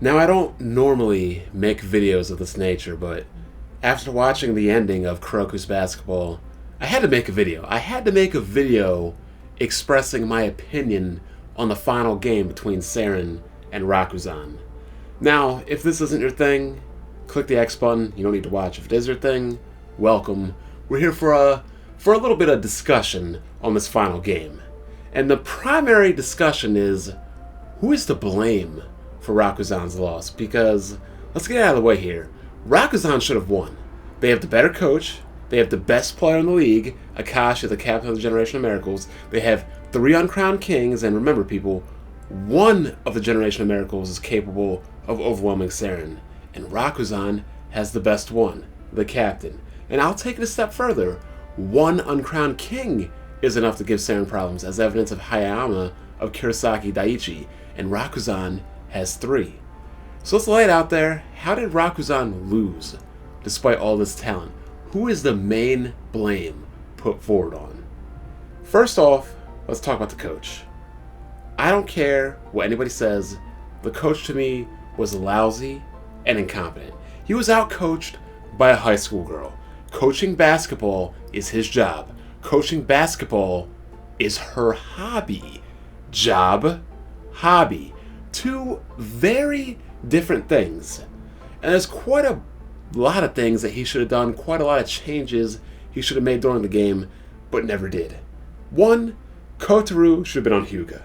Now, I don't normally make videos of this nature, but after watching the ending of Kuroko's basketball, I had to make a video. I had to make a video expressing my opinion on the final game between Saren and Rakuzan. Now, if this isn't your thing, click the X button. You don't need to watch. If it is your thing, welcome. We're here for a little bit of discussion on this final game. And the primary discussion is, who is to blame for Rakuzan's loss? Because, let's get out of the way here. Rakuzan should have won. They have the better coach. They have the best player in the league, Akashi, the captain of the Generation of Miracles. They have 3 uncrowned kings, and remember, people, one of the Generation of Miracles is capable of overwhelming Saren. And Rakuzan has the best one, the captain. And I'll take it a step further. 1 uncrowned king is enough to give Saren problems, as evidence of Hayama of Kurosaki Daiichi, and Rakuzan has 3. So let's lay it out there. How did Rakuzan lose, despite all this talent? Who is the main blame put forward on? First off, let's talk about the coach. I don't care what anybody says, the coach to me was lousy and incompetent. He was outcoached by a high school girl. Coaching basketball is his job. Coaching basketball is her hobby. Job, hobby. 2 very different things. And there's quite a lot of things that he should have done, quite a lot of changes he should have made during the game, but never did. 1, Kotaro should have been on Hyuga.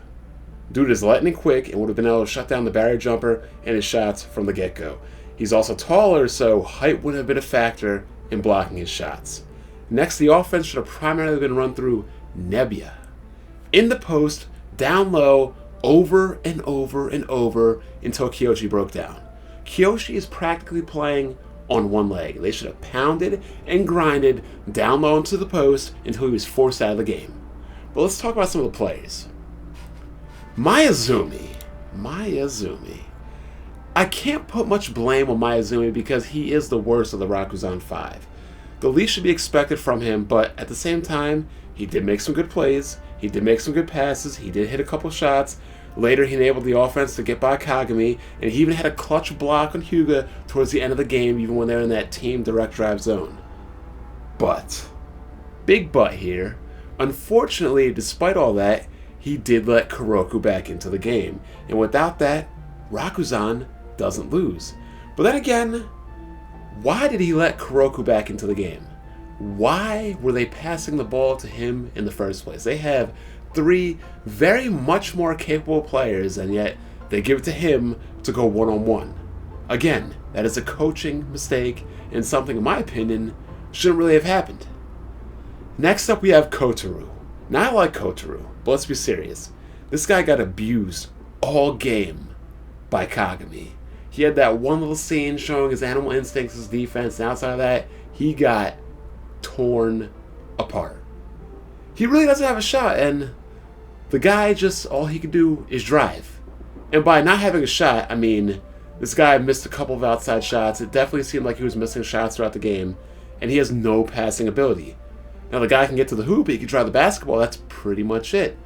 Dude is lightning quick and would have been able to shut down the barrier jumper and his shots from the get-go. He's also taller, so height wouldn't have been a factor in blocking his shots. Next, the offense should have primarily been run through Nebbia. In the post, down low, over and over and over until Kiyoshi broke down. Kiyoshi is practically playing on one leg. They should have pounded and grinded down low into the post until he was forced out of the game. But let's talk about some of the plays. Mayazumi. I can't put much blame on Mayazumi because he is the worst of the Rakuzan 5. The least should be expected from him, but at the same time, he did make some good plays, he did make some good passes, he did hit a couple shots. Later, he enabled the offense to get by Kagami, and he even had a clutch block on Hyuga towards the end of the game, even when they're in that team direct drive zone. But, big but here, unfortunately, despite all that, he did let Kuroko back into the game, and without that, Rakuzan doesn't lose. But then again, why did he let Kuroko back into the game? Why were they passing the ball to him in the first place? They have 3 very much more capable players, and yet they give it to him to go one-on-one. Again, that is a coaching mistake, and something, in my opinion, shouldn't really have happened. Next up, we have Kotaro. Now, I like Kotaro, but let's be serious. This guy got abused all game by Kagami. He had that one little scene showing his animal instincts, his defense, and outside of that, he got torn apart. He really doesn't have a shot, and the guy just, all he can do is drive. And by not having a shot, I mean, this guy missed a couple of outside shots. It definitely seemed like he was missing shots throughout the game, and he has no passing ability. Now, the guy can get to the hoop, he can drive the basketball, that's pretty much it.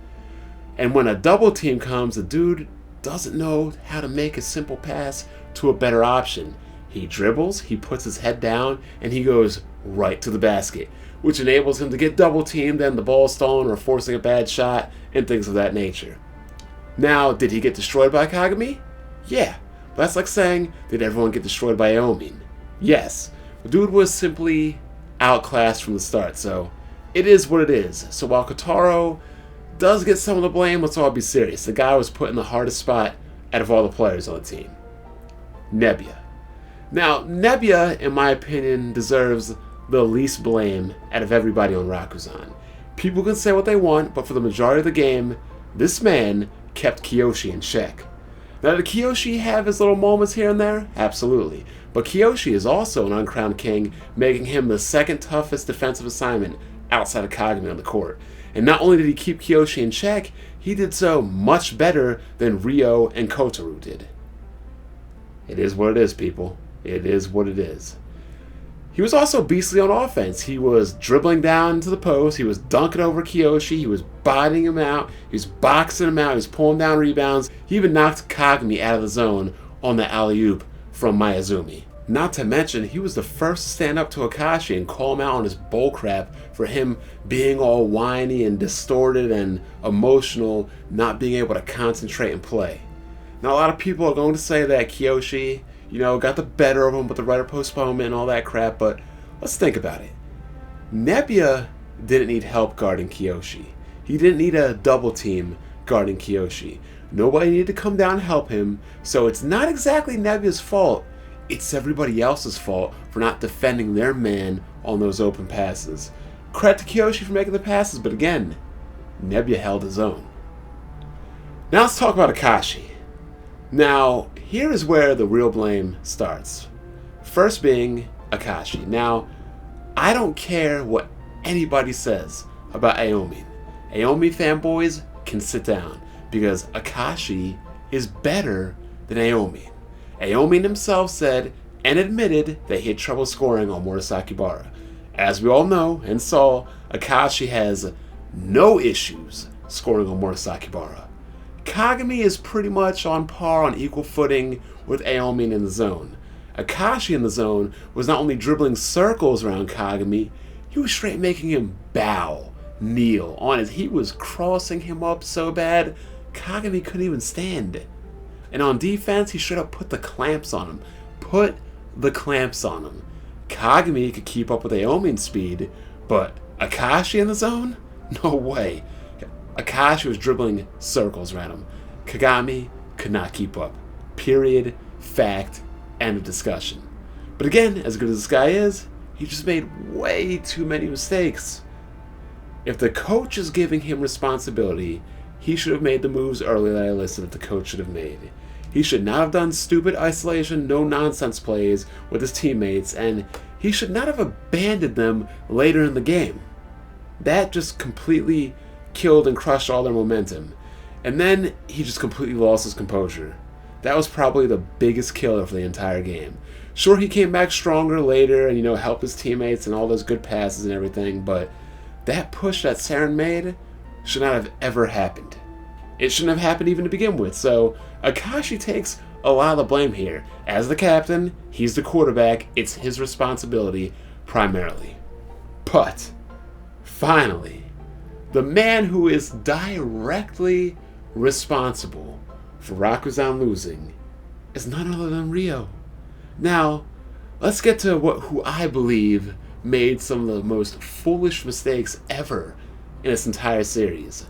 And when a double team comes, the dude doesn't know how to make a simple pass to a better option. He dribbles, he puts his head down, and he goes right to the basket, which enables him to get double teamed and the ball stolen or forcing a bad shot and things of that nature. Now, did he get destroyed by Kagami? Yeah, but that's like saying, did everyone get destroyed by Aomin? Yes, the dude was simply outclassed from the start, so it is what it is. So while Kotaro does get some of the blame, let's all be serious. The guy was put in the hardest spot out of all the players on the team. Nebbia. Now, Nebbia, in my opinion, deserves the least blame out of everybody on Rakuzan. People can say what they want, but for the majority of the game, this man kept Kiyoshi in check. Now, did Kiyoshi have his little moments here and there? Absolutely. But Kiyoshi is also an uncrowned king, making him the 2nd toughest defensive assignment outside of Kagami on the court. And not only did he keep Kiyoshi in check, he did so much better than Ryo and Kotaro did. It is what it is, people. It is what it is. He was also beastly on offense. He was dribbling down into the post. He was dunking over Kiyoshi. He was botting him out. He was boxing him out. He was pulling down rebounds. He even knocked Kagami out of the zone on the alley-oop from Mayuzumi. Not to mention, he was the first to stand up to Akashi and call him out on his bullcrap for him being all whiny and distorted and emotional, not being able to concentrate and play. Now, a lot of people are going to say that Kiyoshi, got the better of him with the right of postponement and all that crap, but let's think about it. Nebuya didn't need help guarding Kiyoshi. He didn't need a double team guarding Kiyoshi. Nobody needed to come down and help him, so it's not exactly Nebuya's fault. It's everybody else's fault for not defending their man on those open passes. Credit to Kiyoshi for making the passes, but again, Nebuya held his own. Now let's talk about Akashi. Now, here is where the real blame starts. First being Akashi. Now, I don't care what anybody says about Aomi. Aomi fanboys can sit down because Akashi is better than Aomi. Aomi himself said and admitted that he had trouble scoring on Murasaki Bara. As we all know and saw, Akashi has no issues scoring on Murasaki Bara. Kagami is pretty much on par, on equal footing with Aomi in the zone. Akashi in the zone was not only dribbling circles around Kagami, he was straight making him bow, kneel on it. He was crossing him up so bad, Kagami couldn't even stand. And on defense, he straight up put the clamps on him. Kagami could keep up with Aomi's speed, but Akashi in the zone? No way. Akashi was dribbling circles around him. Kagami could not keep up. Period. Fact. End of discussion. But again, as good as this guy is, he just made way too many mistakes. If the coach is giving him responsibility, he should have made the moves earlier that I listed that the coach should have made. He should not have done stupid isolation, no-nonsense plays with his teammates, and he should not have abandoned them later in the game. That just completely killed and crushed all their momentum. And then he just completely lost his composure. That was probably the biggest killer for the entire game. Sure, he came back stronger later and, helped his teammates and all those good passes and everything, but that push that Saren made should not have ever happened. It shouldn't have happened even to begin with, so Akashi takes a lot of the blame here. As the captain, he's the quarterback, it's his responsibility primarily. But, finally, the man who is directly responsible for Rakuzan losing is none other than Ryo. Now, let's get to who I believe made some of the most foolish mistakes ever in this entire series.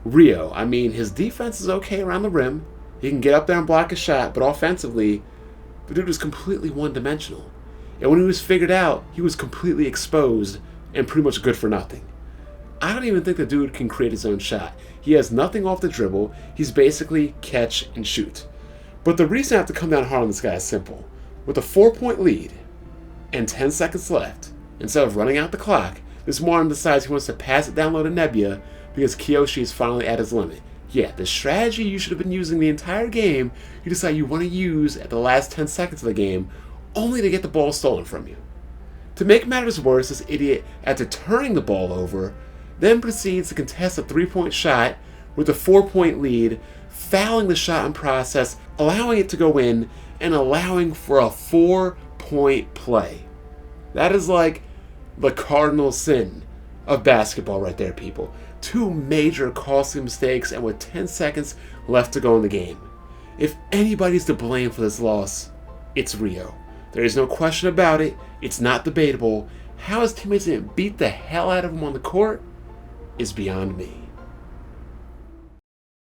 Ryo, his defense is okay around the rim. He can get up there and block a shot, but offensively, the dude was completely one-dimensional. And when he was figured out, he was completely exposed and pretty much good for nothing. I don't even think the dude can create his own shot. He has nothing off the dribble. He's basically catch and shoot. But the reason I have to come down hard on this guy is simple. With a 4-point lead and 10 seconds left, instead of running out the clock, this moron decides he wants to pass it down low to Nebuya because Kiyoshi is finally at his limit. Yeah, the strategy you should have been using the entire game, you decide you want to use at the last 10 seconds of the game, only to get the ball stolen from you. To make matters worse, this idiot, after turning the ball over, then proceeds to contest a 3-point shot with a 4-point lead, fouling the shot in process, allowing it to go in, and allowing for a 4-point play. That is like the cardinal sin of basketball right there, people. 2 major costly mistakes, and with 10 seconds left to go in the game. If anybody's to blame for this loss, it's Ryo. There is no question about it. It's not debatable. How his teammates didn't beat the hell out of him on the court is beyond me.